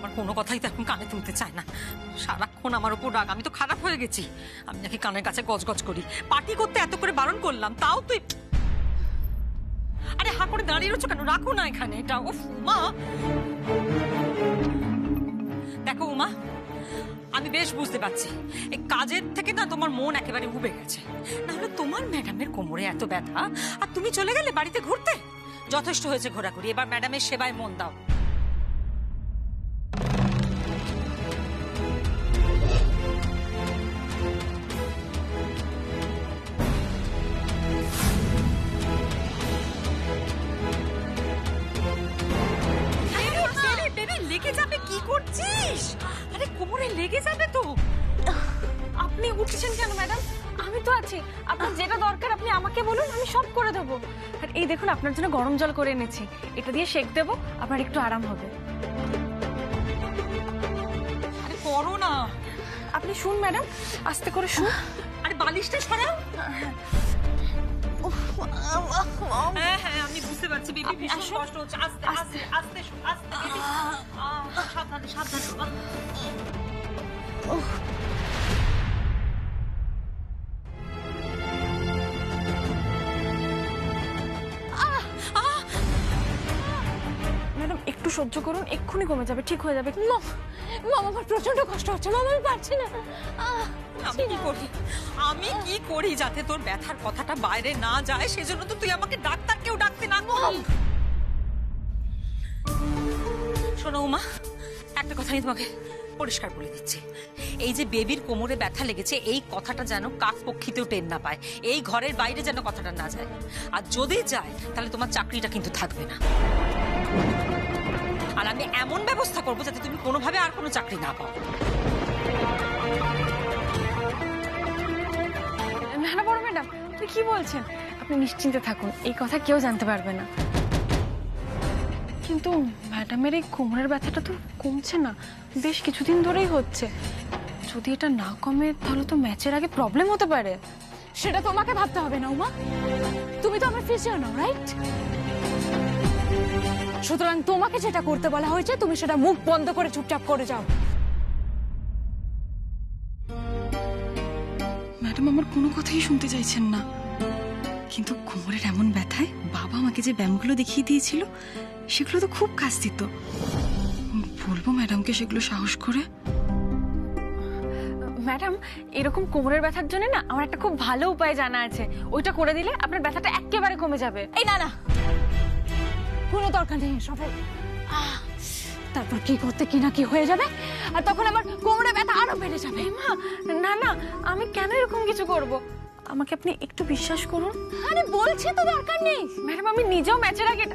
আমার কোনো কথাই তো এখন কানে তুলতে চায় না, সারাক্ষণ আমার উপর রাগ। আমি তো খারাপ হয়ে গেছি, আমি নাকি কানের কাছে গজগজ করি। পার্টি করতে এত করে বারণ করলাম, তাও তুই আরে হা করে দাঁড়িয়ে রয়েছো কেন? রাখো না এখানে এটা। উফ উমা, দেখো উমা, আমি বেশ বুঝতে পারছি এই কাজের থেকে না তোমার মন একেবারে উবে গেছে। নাহলে তোমার ম্যাডামের কোমরে এত ব্যথা আর তুমি চলে গেলে বাড়িতে ঘুরতে। যথেষ্ট হয়েছে ঘোরাঘুরি, এবার ম্যাডামের সেবায় মন দাও। লেগে যাবে, কি করছিস? আরে কোমরে লেগে যাবে তো। আপনি উঠছেন কেন ম্যাডাম? আমি তো আছি, আপনার যেটা দরকার আপনি আমাকে বলুন, আমি সব করে দেবো। আর এই দেখুন, আপনার জন্য গরম জল করে এনেছি, এটা দিয়ে সেক দেবো, আপনার একটু আরাম হবে। আরে করো না। আপনি শুন ম্যাডাম, আস্তে করে শুন। আরে বালিশটা সরাও। হ্যাঁ হ্যাঁ, আমি বুঝতে পারছি বেবি, ভীষণ কষ্ট হচ্ছে। আস্তে আস্তে আস্তে আস্তে বেবি, সাবধানে সাবধানে। ম্যাডাম একটু সহ্য করুন, এক্ষুনি কমে যাবে, ঠিক হয়ে যাবে। মম, আমার প্রচন্ড কষ্ট হচ্ছে মম, আমি পারছি না। আমি কি করি যাতে তোর ব্যথার কথাটা বাইরে না যায়? সেজন্য তো তুই আমাকে ডাক্তারকেও ডাকতে না করি। শোনো উমা, একটা কথা আমি তোমাকে পরিষ্কার বলে দিচ্ছি, এই যে বেবির কোমরে ব্যথা লেগেছে এই কথাটা যেন কাক পক্ষীতেও টের না পায়, এই ঘরের বাইরে যেন কথাটা না যায়। আর যদি যায় তাহলে তোমার চাকরিটা কিন্তু থাকবে না। আর আমি এমন ব্যবস্থা করবো যাতে তুমি কোনোভাবে আর কোনো চাকরি না পাও। না না বড় ম্যাডাম, আপনি কি বলছেন? আপনি নিশ্চিন্তে থাকুন, এই কথা কেউ জানতে পারবে না। কিন্তু ম্যাডামের এই কোমরের ব্যথাটা তো কমছে না, বেশ কিছুদিন ধরেই হচ্ছে। যদি এটা না কমে তাহলে তো ম্যাচের আগে প্রবলেম হতে পারে। সেটা তোমাকে ভাবতে হবে না উমা, তুমি তো আমার ফিজিও নাও, রাইট? সুতরাং তোমাকে যেটা করতে বলা হয়েছে তুমি সেটা মুখ বন্ধ করে চুপচাপ করে যাও। ম্যাডাম আমার কোনো কথাই শুনতে চাইছেন না, কিন্তু কোমরের এমন ব্যথায় বাবা আমাকে যে ব্যায়ামগুলো দেখিয়ে দিয়েছিল সেগুলো তো খুব কাজ দিত। বলবো ম্যাডামকে সেগুলো সাহস করে? ম্যাডাম, এরকম কোমরের ব্যথার জন্য না আমার একটা খুব ভালো উপায় জানা আছে, ওইটা করে দিলে আপনার ব্যথাটা একেবারে কমে যাবে। এই না না, কোনো দরকার নেই এসবের। তারপর কি করতে কি না কি হয়ে যাবে, আর তখন আমার কোমরে ব্যথা আরো বেড়ে যাবে। মা, না না, আমি কেন এরকম কিছু করব? আমাকে আপনি একটু বিশ্বাস করুন। আরে বলছি তো দরকার নেই। ম্যাডাম, আমি নিজেও ম্যাচের আগে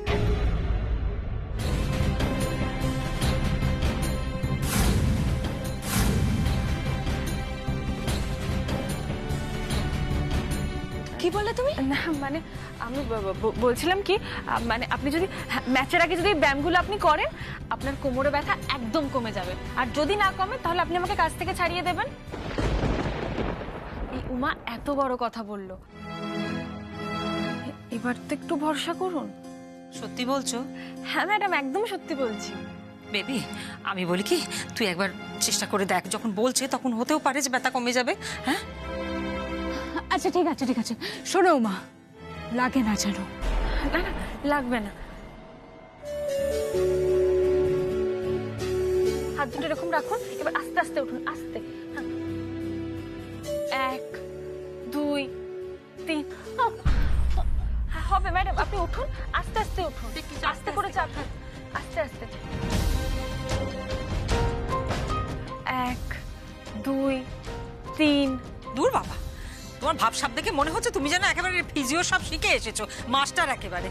কি বললে তুমি? না মানে আমি বলছিলাম কি, মানে আপনি যদি ম্যাচের আগে যদি ব্যায়ামগুলো আপনি করেন আপনার কোমরে ব্যথা একদম কমে যাবে। আর যদি না কমে তাহলে আপনি আমাকে কাজ থেকে ছাড়িয়ে দেবেন। এই উমা এত বড় কথা বললো, এবার তো একটু ভরসা করুন। সত্যি বলছো? হ্যাঁ ম্যাডাম, একদম সত্যি বলছি। বেবি, আমি বলি কি, তুই একবার চেষ্টা করে দেখ, যখন বলছে তখন হতেও পারে যে ব্যথা কমে যাবে। হ্যাঁ আচ্ছা ঠিক আছে ঠিক আছে, শোনো মা, লাগে না জানো? না না, লাগবে না। হাত দুটো এরকম রাখুন, এবার আস্তে আস্তে উঠুন, আস্তে। হ্যাঁ। 1 2 3। হ্যাঁ, হবে ম্যাডাম, আপনি উঠুন, আস্তে আস্তে উঠুন, আস্তে করে চাপ খান, আস্তে আস্তে। 1 2 3। দূর বাবা, তোমার ভাবসাব দেখে মনে হচ্ছে তুমি যেন একেবারে ফিজিও সব শিখে এসেছো, মাস্টার একেবারে।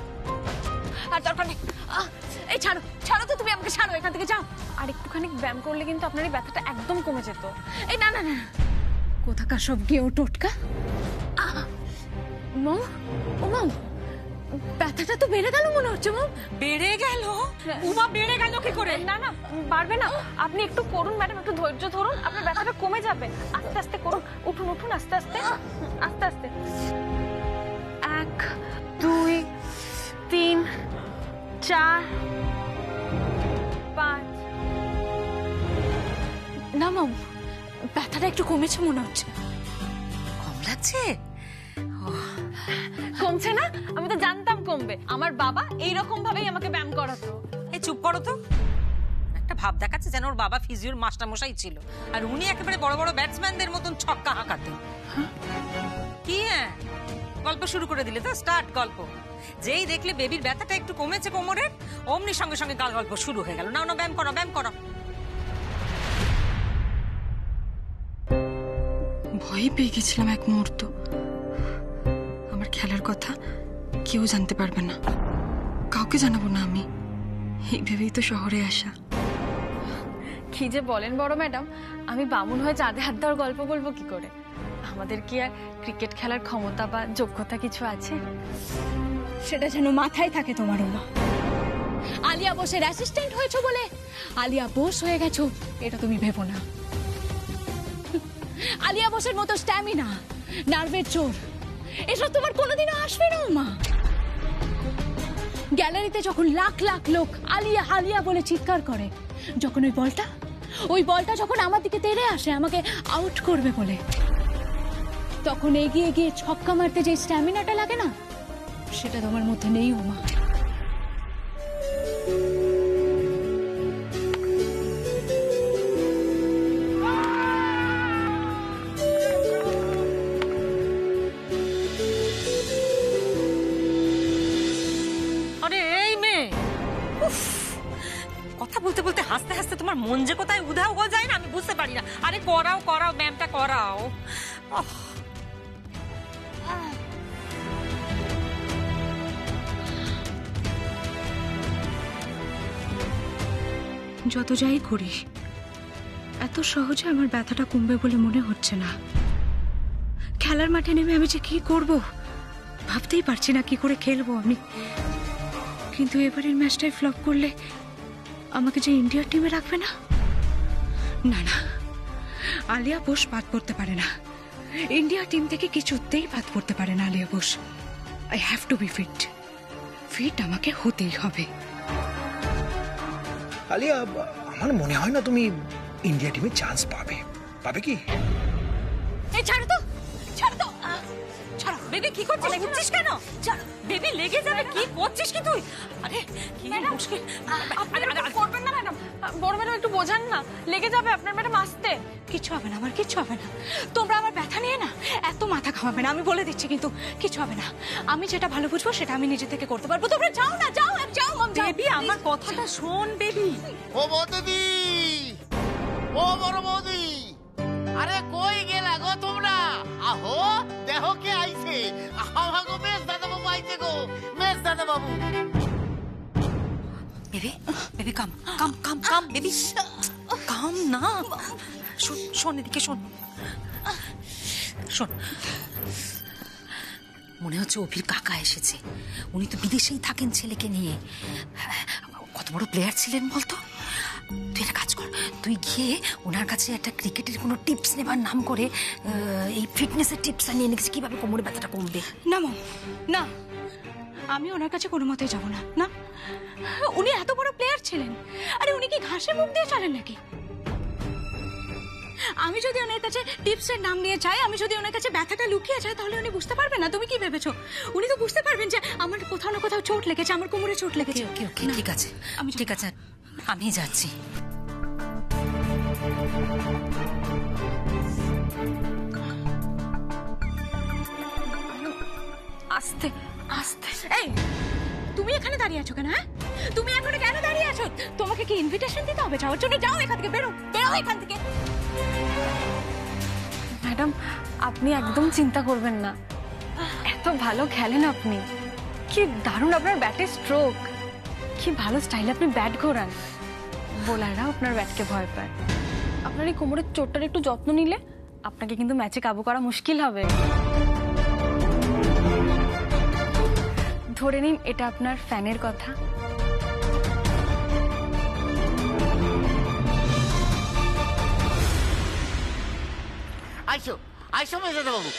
আর দরকার নেই। এই ছাড়ো ছাড়ো তো, তুমি আমাকে ছাড়ো, এখান থেকে যাও। আর একটুখানি ব্যায়াম করলে কিন্তু আপনার এই ব্যথাটা একদম কমে যেত। এই না না না, কোথাকার সব গেও টোটকা। মম, ও মম, ব্যথাটা তো বেড়ে গেল মনে হচ্ছে মম। বেড়ে গেল? উমা, বেড়ে গেল কি করে? না না, পারবে না, আপনি একটু করুন ম্যাডাম, একটু ধৈর্য ধরুন, আপনার ব্যথাটা কমে যাবে। আস্তে আস্তে করুন, উঠুন উঠুন, আস্তে আস্তে আস্তে আস্তে। 1 2 3 4 5 না মা, ব্যথাটা একটু কমেছে মনে হচ্ছে। কম লাগছে? কমছে না? আমি তো জানতাম কমবে। আমার বাবা এইরকম ভাবেই আমাকে ব্যায়াম করাতো। এই চুপ করো তো। একটা ভাব দেখাচ্ছে যেন ওর বাবা ফিজিওর মাস্টারমশাই ছিল, আর উনি একেবারে বড় বড় ব্যাটসম্যানদের মতন ছক্কা হাঁকাতেন। কি হ্যাঁ, গল্প শুরু করে দিলে তো? স্টার্ট গল্প। যেই দেখলে বেবির ব্যথাটা একটু কমেছে কোমরের, অমনি সঙ্গে সঙ্গে গাল গল্প শুরু হয়ে গেল। নাও না, ব্যায়াম করো, ব্যায়াম করো। ভয় পেয়ে গেছিলাম এক মুহূর্ত। আমার খেলার কথা কেউ জানতে পারবে না, কাউকে জানাবো না আমি, এই ভেবেই তো শহরে আসা। কি যে বলেন বড় ম্যাডাম, আমি বামুন হয়ে চাঁদে হাত দেওয়ার গল্প বলবো কি করে? আমাদের কি আর ক্রিকেট খেলার ক্ষমতা বা যোগ্যতা কিছু আছে? সেটা যেন মাথায় থাকে তোমার মা। আলিয়া বোসের অ্যাসিস্ট্যান্ট হয়েছো বলে আলিয়া বোস হয়ে গেছো, এটা তুমি ভেবো না। আলিয়া বোসের মতো স্ট্যামিনা, নার্ভের জোর, এসব তোমার কোনোদিনও আসবে না মা। গ্যালারিতে যখন লাখ লাখ লোক আলিয়া আলিয়া বলে চিৎকার করে, যখন ওই বলটা যখন আমার দিকে তেড়ে আসে আমাকে আউট করবে বলে, তখন এগিয়ে গিয়ে ছক্কা মারতে যে স্ট্যামিনাটা লাগে না, সেটা তোমার মধ্যে নেই মা। আরে এই মেয়ে, উফ, কথা বলতে বলতে হাসতে হাসতে তোমার মন যে কোথায় উধাও হয়ে যায় না আমি বুঝতে পারি না। আরে করাও করাও, ব্যায়ামটা করাও। ওহ, যত যাই করি, এত সহজে আমার ব্যথাটা কমবে বলে মনে হচ্ছে না। খেলার মাঠে নেমে আমি যে কি করব ভাবতেই পারছি না, কি করে খেলবো আমি। কিন্তু এবারের ম্যাচটাই ফ্লপ করলে আমাকে যে ইন্ডিয়ার টিমে রাখবে না। না না, আলিয়া বোস বাদ পড়তে পারে না, ইন্ডিয়া টিম থেকে কিছুতেই বাদ পড়তে পারে না Alia Bose. I have to be fit. Fit আমাকে হতেই হবে। আলিয়া, আমার মনে হয় না তুমি ইন্ডিয়া টিমে চান্স পাবে। পাবে কি? এই ছাড়ো তো, ছাড়ো তো, ছাড়ো। বেবি কি করছিস? উঠছিস কেন? ছাড়ো বেবি, লেগে যাবে। কি করছিস কি তুই? আরে কি মুশকিল। করবেন না ম্যাডাম, বড় ম্যাডাম একটু বোঝান না, লেগে যাবে আপনার ম্যাডাম, আসতে। কিচ্ছু হবে না, আমার কিচ্ছু হবে না। তোমরা আমার ব্যথা নিয়ে না এত মাথা খাওয়াবে না, আমি বলে দিচ্ছি। কিন্তু কিছু হবে না, আমি যেটা ভালো বুঝবো সেটা আমি নিজে থেকে করতে পারবো। তোমরা যাও না, যাও যাও মাম, যাও। বেবি আমার কথাটা শোন বেবি। ও বৌদি, ও বড় বৌদি, আরে কই গেলা গো তোমরা? আহো দেখো কে আইছে। আমাগো মেজ দাদা বাবু আইছে গো, মেজ দাদা বাবু। বেবি বেবি কাম কাম কাম কাম বেবি, কাম না। শোন শোন, এদিকে শোন শোন। মনে হচ্ছে অভির কাকা এসেছে। উনি তো বিদেশেই থাকেন ছেলেকে নিয়ে। কত বড় প্লেয়ার ছিলেন বলতো। তুই একটা কাজ কর, তুই গিয়ে ওনার কাছে একটা ক্রিকেটের কোনো টিপস নেবার নাম করে এই ফিটনেসের টিপসটা নিয়ে নিয়েছি, কিভাবে কোমরে ব্যথাটা কমবে। না মাম, না, আমি ওনার কাছে কোনো মতেই যাবো না। না, উনি এত বড় প্লেয়ার ছিলেন। আরে উনি কি ঘাসে মুখ দিয়ে চলেন নাকি? আমি যদি ওনার কাছে টিপসের নাম নিয়ে চাই, আমি যদি ওনার কাছে ব্যথাটা লুকিয়ে চাই, তাহলে উনি বুঝতে পারবেন না। তুমি কি ভেবেছো? উনি তো বুঝতে পারবেন যে আমার কোথাও না কোথাও চোট লেগেছে, আমার কোমরে চোট লেগেছে। ওকে ওকে, না, ঠিক আছে, আমি ঠিক আছে, আমি যাচ্ছি। আসতে আসতে। এই, তুমি এখানে দাঁড়িয়ে আছো কেন? হ্যাঁ, তুমি এখানে কেন দাঁড়িয়ে আছো? তোমাকে কি ইনভিটেশন দিতে হবে যাওয়ার জন্য? যাও এখান থেকে, বেরো বেরো এখান থেকে। ম্যাডাম, আপনি একদম চিন্তা করবেন না, এত ভালো খেলেন আপনি। কি দারুণ আপনার ব্যাটে স্ট্রোক, কি ভালো স্টাইলে আপনি ব্যাট ঘোরান। বোলাররা আপনার ব্যাটকে ভয় পায়। আপনার এই কোমরের চোটটার একটু যত্ন নিলে আপনাকে কিন্তু ম্যাচে কাবু করা মুশকিল হবে। ধরে নিন এটা আপনার ফ্যানের কথা। আইসো আইসো মেজ দাদা বাবু।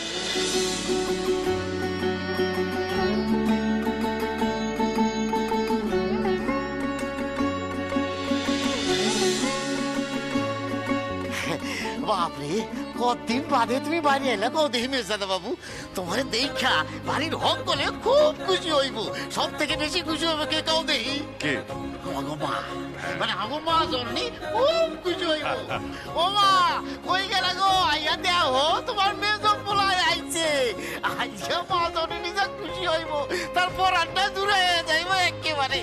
বাপরে, কতদিন বাদে তুমি বাড়ি এলে কও দেখি মেজদাদা বাবু। তোমার দেখা বাড়ির সকলে খুব খুশি হইব। সব থেকে বেশি খুশি হবে কে কও দেখি? কে? আমার মা, মানে আমার মা জন্যে খুব খুশি হইব। ও মা, কই গেলা গো? আইয়া দেও তোমার মেজো পোলায় আইছে। আইসা মা জন্যে নিজে খুশি হইব, তারপর আড্ডা দূরে হয়ে যাইব একেবারে।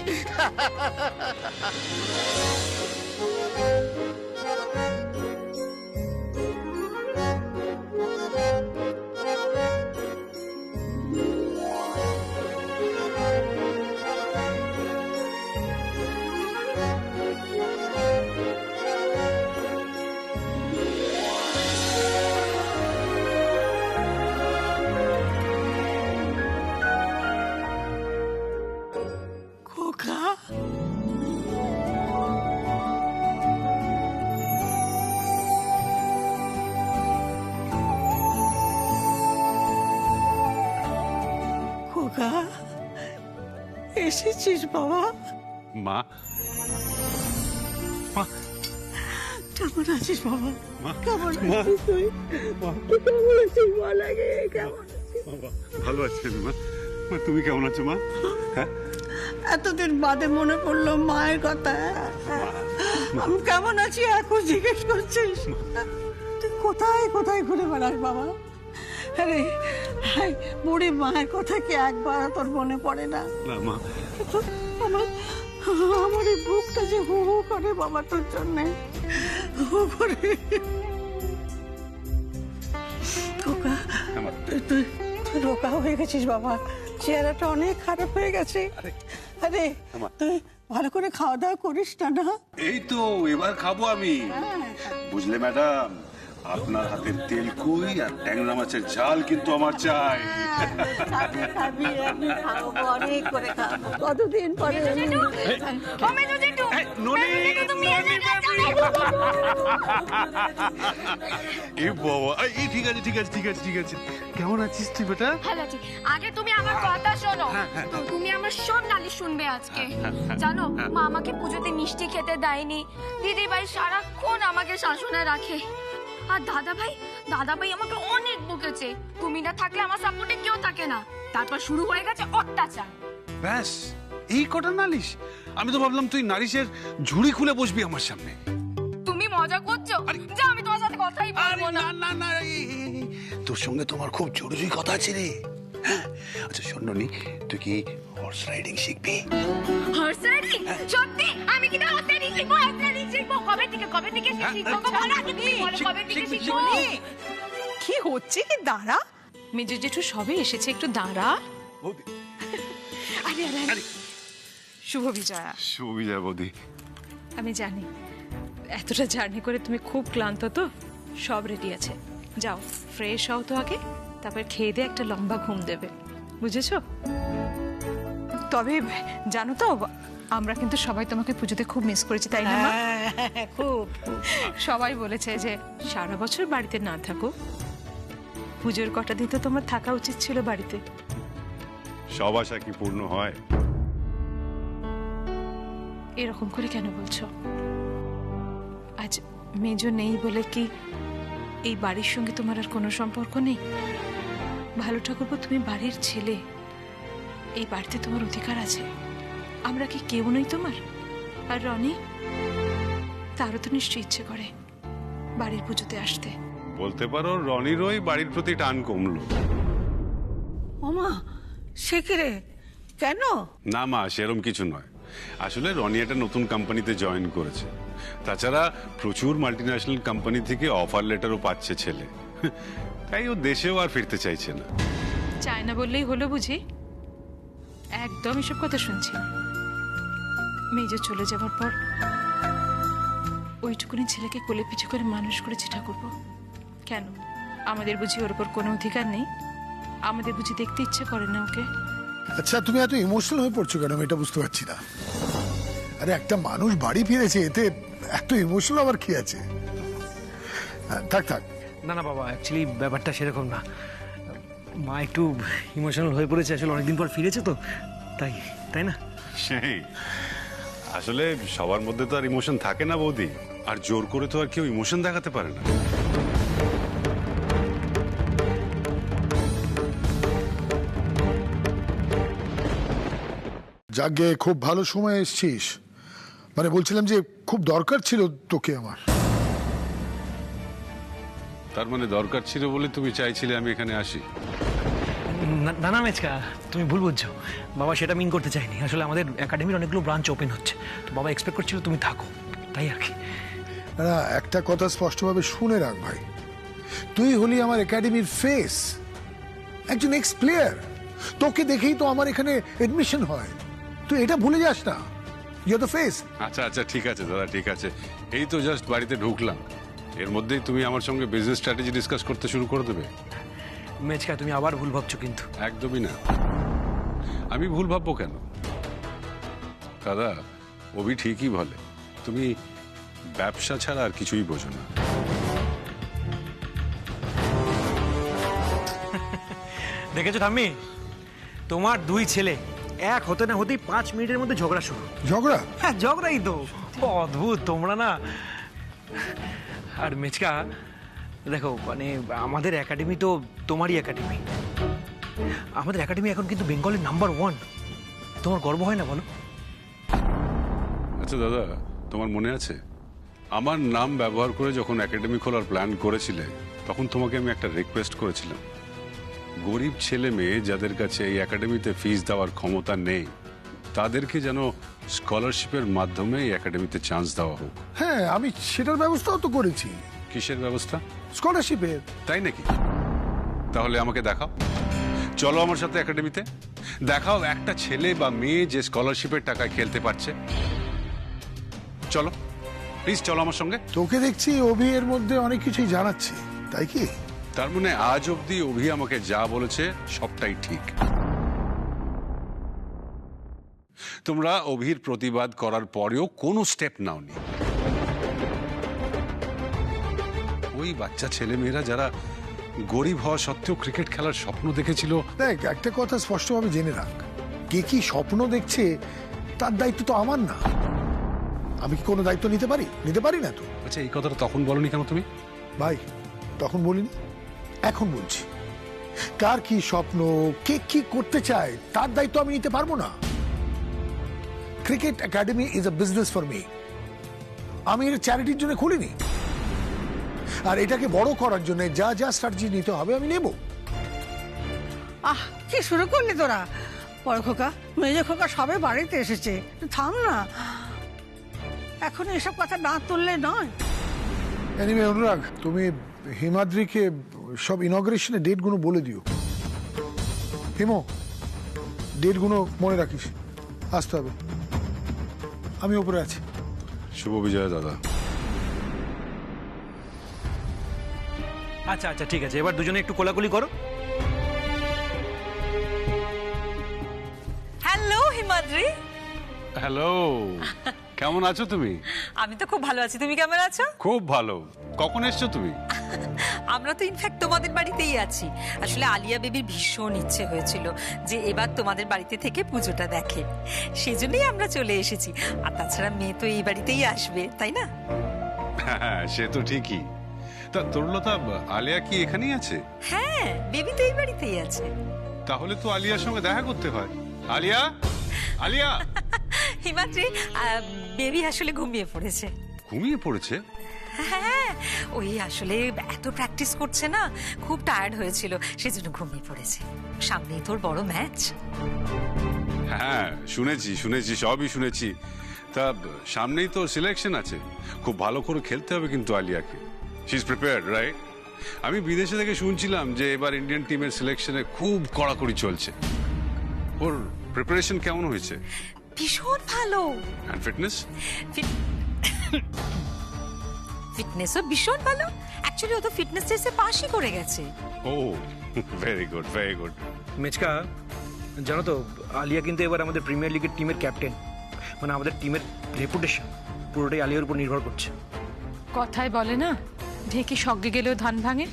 খোকা, খোকা, এসেছিস বাবা? মা, মা, কেমন আছিস বাবা? মা, কেমন মা, আছিস তুই? মা, কেমন আছিস বল আগে, কেমন আছিস? বাবা, ভালো আছি আমি, মা। মা, তুমি কেমন আছো মা? হ্যাঁ, এতদিন বাদে মনে পড়লো মায়ের কথা। আমি কেমন আছি এখন জিজ্ঞেস করছিস? তুই কোথায় কোথায় ঘুরে বেড়াস বাবা? আরে হাই, বুড়ি মায়ের কথা কি একবার তোর মনে পড়ে না? না মা, তো আমার আমার এই বুকটা যে হু হু করে বাবা তোর জন্যে, হু করে। খোকা, তুই তুই তুই রোগা হয়ে গেছিস বাবা, চেহারাটা অনেক খারাপ হয়ে গেছে। আরে তুই ভালো করে খাওয়া দাওয়া করিস না? এই তো এবার খাবো আমি। বুঝলে ম্যাডাম, আপনার হাতের তেল কই আর ট্যাংরা মাছের ঝাল কিন্তু আমার চাই। খাবি খাবি, আমি খাবো, অনেক করে খাবো। কতদিন পরে এই বাবা, এই ঠিক আছে ঠিক আছে ঠিক আছে ঠিক আছে। কেমন আছিস তুই বেটা? ভালো আছি। আগে তুমি আমার কথা শোনো। তো তুমি আমার সব নালিশ শুনবে আজকে। জানো, মা আমাকে পুজোতে মিষ্টি খেতে দেয়নি। দিদি ভাই সারাক্ষণ আমাকে শাসনে রাখে। আর দাদা ভাই আমাকে অনেক বকেছে। তুমি না থাকলে আমার সাপোর্টে কেউ থাকে না। তারপর শুরু হয়ে গেছে অত্যাচার। ব্যাস এই কটা নালিশ? আমি তো ভাবলাম তুই নালিশের ঝুড়ি খুলে বসবি আমার সামনে। তুমি মজা করছো? যা, আমি তোমার সাথে কথাই বলবো না। না না, তোর সঙ্গে তোমার খুব জরুরি কথা আছে রে। হ্যাঁ, আচ্ছা শোনি, তুই কি হর্স রাইডিং শিখবি? Horse riding? সত্যি? আমি কি না হর্স রাইডিং শিখবো? হর্স রাইডিং শিখবো? কবে থেকে শিখবো? বলো আগে, তুমি বলো কবে থেকে শিখবো? কি হচ্ছে কি? দাঁড়া, মেজো জেঠু সবে এসেছে, একটু দাঁড়া। আরে আরে আরে, শুভ বিজয়া। সুবিধা বৌদি। আমি জানি এতটা জার্নি করে তুমি খুব ক্লান্ত, তো সব রেডি আছে। যাও ফ্রেশ হও তো আগে, তারপর খেয়ে দিয়ে একটা লম্বা ঘুম দেবে, বুঝেছো? তবে জানো তো, আমরা কিন্তু সবাই তোমাকে পুজোতে খুব মিস করেছি, তাই না মা? খুব। সবাই বলেছে যে সারা বছর বাড়িতে না থাকো, পুজোর কটা দিন তো তোমার থাকা উচিত ছিল বাড়িতে। সব আশা কি পূর্ণ হয়? এরকম করে কেন বলছো? আজ মেজো নেই বলে কি এই বাড়ির সঙ্গে তোমার আর কোনো সম্পর্ক নেই? ভালো ঠাকুরপো, তুমি বাড়ির ছেলে, এই বাড়িতে তোমার অধিকার আছে। আমরা কি কেউ নই তোমার? আর রনি, তারও তো নিশ্চয়ই ইচ্ছে করে বাড়ির পুজোতে আসতে। বলতে পারো রনিরই বাড়ির প্রতি টান কমলো। ওমা, সে কি রে? কেন? না মা, সেরকম কিছু নয়। আসলে রনি একটা নতুন কোম্পানিতে জয়েন করেছে। তাছাড়া প্রচুর মাল্টিন্যাশনাল কোম্পানি থেকে অফার লেটারও পাচ্ছে ছেলে, তাই ও দেশেও আর ফিরতে চাইছে না। চায় না বললেই হলো বুঝি? একদম এসব কথা শুনছি না। মেজো চলে যাওয়ার পর ওইটুকুনি ছেলেকে কোলে পিছু করে মানুষ করেছি ঠাকুরপো। কেন, আমাদের বুঝি ওর উপর কোনো অধিকার নেই? আমাদের বুঝি দেখতে ইচ্ছে করে না ওকে? আচ্ছা, তুমি এত ইমোশনাল হয়ে পড়ছো কেন? আমি এটা বুঝতে পারছি না। আরে একটা মানুষ বাড়ি ফিরেছে, এতে এত ইমোশনাল আবার কি আছে? থাক থাক। না না বাবা, অ্যাকচুয়ালি ব্যাপারটা সেরকম না। মা একটু ইমোশনাল হয়ে পড়েছে, আসলে অনেকদিন পর ফিরেছে তো, তাই না? সেই আসলে সবার মধ্যে তো আর ইমোশন থাকে না বৌদি। আর জোর করে তো আর কেউ ইমোশন দেখাতে পারে না। যাকে খুব ভালো সময় এসছিস, মানে বলছিলাম যে খুব দরকার ছিল তোকে আমার। তার মানে দরকার ছিল বলে তুমি চাইছিলে আমি এখানে আসি? না না মেচকা, তুমি ভুল বুঝছো। বাবা সেটা মিন করতে চাইনি। আসলে আমাদের একাডেমির অনেকগুলো ব্রাঞ্চ ওপেন হচ্ছে, তো বাবা এক্সপেক্ট করছিল তুমি থাকো, তাই আর কি। না, একটা কথা স্পষ্টভাবে শুনে রাখ ভাই, তুই হলি আমার একাডেমির ফেস, একজন এক্স প্লেয়ার। তোকে দেখেই তো আমার এখানে এডমিশন হয়, তুই এটা ভুলে যাস না। You the face. আচ্ছা আচ্ছা ঠিক আছে দাদা, ঠিক আছে। এই তো জাস্ট বাড়িতে ঢুকলাম, এর মধ্যেই তুমি আমার সঙ্গে বিজনেস স্ট্র্যাটেজি ডিসকাস করতে শুরু করে দেবে? মেচকা তুমি আবার ভুল ভাবছো কিন্তু। একদমই না, আমি ভুল ভাববো কেন দাদা? অভি ঠিকই বলে, তুমি ব্যবসা ছাড়া আর কিছুই বোঝো না। দেখেছো ঠাম্মি, তোমার দুই ছেলে এক হতে না হতেই 5 মিনিটের মধ্যে ঝগড়া শুরু। ঝগড়া? হ্যাঁ ঝগড়াই তো, অদ্ভুত তোমরা না। আর মেচকা দেখো, মানে আমাদের একাডেমি তো তোমারই একাডেমি। আমাদের একাডেমি এখন কিন্তু বেঙ্গলের নাম্বার 1। তোমার গর্ব হয় না বলো? আচ্ছা দাদা, তোমার মনে আছে আমার নাম ব্যবহার করে যখন একাডেমি খোলার প্ল্যান করেছিলে, তখন তোমাকে আমি একটা রিকোয়েস্ট করেছিলাম, গরিব ছেলে মেয়ে যাদের কাছে এই একাডেমিতে ফিস দেওয়ার ক্ষমতা নেই, তাদেরকে যেন স্কলারশিপের মাধ্যমে এই একাডেমিতে চান্স দেওয়া হোক। হ্যাঁ, আমি সেটার ব্যবস্থাও তো করেছি। কিসের ব্যবস্থা? স্কলারশিপের। তাই নাকি? তাহলে আমাকে দেখাও, চলো আমার সাথে একাডেমিতে, দেখাও একটা ছেলে বা মেয়ে যে স্কলারশিপের টাকায় খেলতে পারছে। চলো প্লিজ, চলো আমার সঙ্গে। তোকে দেখছি অভি এর মধ্যে অনেক কিছুই জানাচ্ছে, তাই কি? তার মানে আজ অবধি অভি আমাকে যা বলেছে সবটাই ঠিক। তোমরা অভির প্রতিবাদ করার পরেও কোনো স্টেপ নাওনি। ওই বাচ্চা ছেলে মেয়েরা যারা গরিব হওয়া সত্ত্বেও ক্রিকেট খেলার স্বপ্ন দেখেছিল। দেখ, একটা কথা স্পষ্টভাবে জেনে রাখ, কে কি স্বপ্ন দেখছে তার দায়িত্ব তো আমার না। আমি কি কোনো দায়িত্ব নিতে পারি? নিতে পারি না তো। আচ্ছা, এই কথাটা তখন বলনি কেন তুমি? ভাই, তখন বলিনি, এখন বলছি। কার কি স্বপ্ন, কে কি করতে চায়, তার দায়িত্ব আমি নিতে পারবো না। Cricket academy is a business for me. আমি এটা চ্যারিটির জন্য খুলিনি, আর এটাকে বড় করার জন্য যা যা স্ট্র্যাটেজি নিতে হবে আমি নেব। আহ, কি শুরু করলি তোরা? বড় খোকা, মেজো খোকা সবে বাড়িতে এসেছে, থাম না, এখন এসব কথা না তুললে নয়। এনিওয়ে অনুরাগ, তুমি হিমাদ্রিকে সব ইনগ্রেশনের ডেটগুলো বলে দিও। হিমো, ডেটগুলো মনে রাখিস, আসতে হবে। আমি উপরে আছি। শুভ বিজয় দাদা। আচ্ছা আচ্ছা ঠিক আছে, এবার দুজনে একটু কোলাকুলি করো। হ্যালো হিমাদ্রি। হ্যালো, কেমন আছো তুমি? আমি তো খুব ভালো আছি, তুমি কেমন আছো? খুব ভালো। কখন এসছো তুমি? আমরা তো ইনফ্যাক্ট তোমাদের বাড়িতেই আছি। আসলে আলিয়া বেবির ভীষণ ইচ্ছে হয়েছিল যে এবার তোমাদের বাড়িতে থেকে পুজোটা দেখে, সেই জন্যই আমরা চলে এসেছি। আর তাছাড়া মেয়ে তো এই বাড়িতেই আসবে, তাই না? হ্যাঁ, সে তো ঠিকই। তা তরুলতা, আলিয়া কি এখানেই আছে? হ্যাঁ, বেবি তো এই বাড়িতেই আছে। তাহলে তো আলিয়ার সঙ্গে দেখা করতে হয়। আলিয়া, আলিয়া। হিমাদ্রি, বেবি আসলে ঘুমিয়ে পড়েছে। ঘুমিয়ে পড়েছে? হ্যাঁ, ওই আসলে এত প্র্যাকটিস করছে না, খুব টায়ার্ড হয়েছিল, সেজন্য ঘুমিয়ে পড়েছে। সামনেই তোর বড় ম্যাচ। হ্যাঁ শুনেছি শুনেছি, সবই শুনেছি। তা সামনেই তো সিলেকশন আছে, খুব ভালো করে খেলতে হবে কিন্তু আলিয়াকে। She is prepared, right? আমি বিদেশে থেকে শুনছিলাম যে এবার ইন্ডিয়ান টিমের সিলেকশনে খুব কড়াকড়ি চলছে। ওর প্রিপারেশন কেমন হয়েছে? ভীষণ ভালো। And fitness? ফিটনেসও ভীষণ ভালো। অ্যাকচুয়ালি ও তো ফিটনেস টেস্টে পাসই করে গেছে। ও, ভেরি গুড ভেরি গুড। মেচকা, জানো তো আলিয়া কিন্তু এবার আমাদের প্রিমিয়ার লিগের টিমের ক্যাপ্টেন। মানে আমাদের টিমের রেপুটেশন পুরোটাই আলিয়ার উপর নির্ভর করছে। কথায় বলে না, ঢেকে সজ্ঞে গেলেও ধান ভাঙে।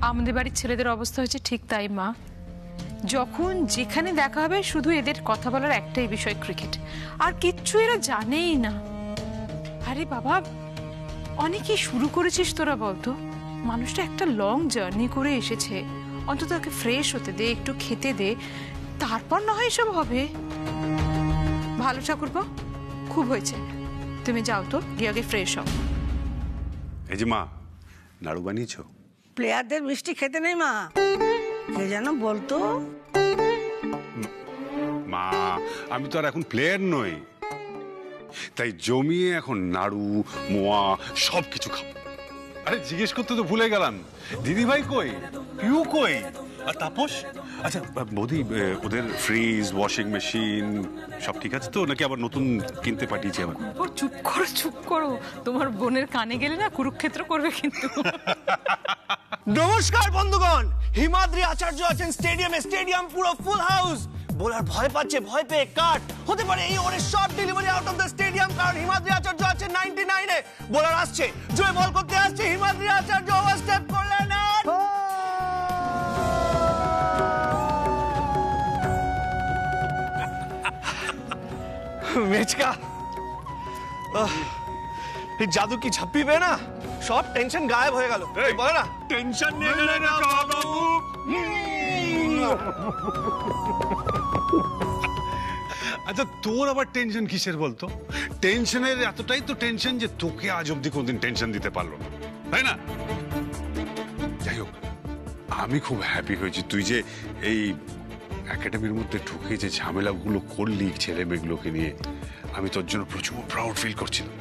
আমাদের বাড়ির ছেলেদের অবস্থা হচ্ছে ঠিক তাই মা। যখন যেখানে দেখা হবে শুধু এদের কথা বলার একটাই বিষয়, ক্রিকেট, আর কিচ্ছু এরা জানেই না। আরে বাবা, অনেকেই শুরু করেছিস তোরা বলতো? মানুষটা একটা লং জার্নি করে এসেছে, অন্তত তাকে ফ্রেশ হতে দে, একটু খেতে দে, তারপর না হয় এসব হবে। ভালো ঠাকুরপো, খুব হয়েছে, তুমি যাও তো, গিয়ে আগে ফ্রেশ হও। এই যে মা, নাড়ু বানিয়েছো? প্লেয়ারদের মিষ্টি খেতে নেই মা, কে যেন বলতো। মা, আমি তো আর এখন প্লেয়ার নই, তাই জমিয়ে এখন নাড়ু মোয়া সব কিছু খাবো। আরে জিজ্ঞেস করতে তো ভুলে গেলাম, দিদি ভাই কই, পিউ কই, আর তাপস? আচ্ছা বৌদি, ওদের ফ্রিজ, ওয়াশিং মেশিন সব ঠিক আছে তো, নাকি আবার নতুন কিনতে পাঠিয়েছি আমার? চুপ করো, চুপ করো, তোমার বোনের কানে গেলে না কুরুক্ষেত্র করবে কিন্তু। নমস্কার বন্ধুগণ, হিমাদ্রি আচার্য আছেন স্টেডিয়ামে, স্টেডিয়াম পুরো ফুল হাউস। বোলার ভয় পাচ্ছে, ভয় পেয়ে কাট হতে পারে এই ওভারে short delivery out of the stadium, কারণ হিমাদ্রি আচার্য আছে 99-এ। বোলার আসছে, জয় বল করতে আসছে, হিমাদ্রি আচার্য ওভারস্টেপ করলেন আর মেচকা এই জাদু কি ঝাপ্পিবে না, সব টেনশন গায়েব হয়ে গেল। বলে না টেনশন নিয়ে গেলে না বাবু। আচ্ছা তোর আবার টেনশন কিসের বলতো? টেনশনের এতটাই তো টেনশন যে তোকে আজ অব্দি কোনদিন টেনশন দিতে পারলো না, তাই না? যাই হোক, আমি খুব হ্যাপি হয়েছি তুই যে এই একাডেমির মধ্যে ঢুকে যে ঝামেলাগুলো করলি ছেলে মেয়েগুলোকে নিয়ে, আমি তোর জন্য প্রচুর প্রাউড ফিল করছিলাম।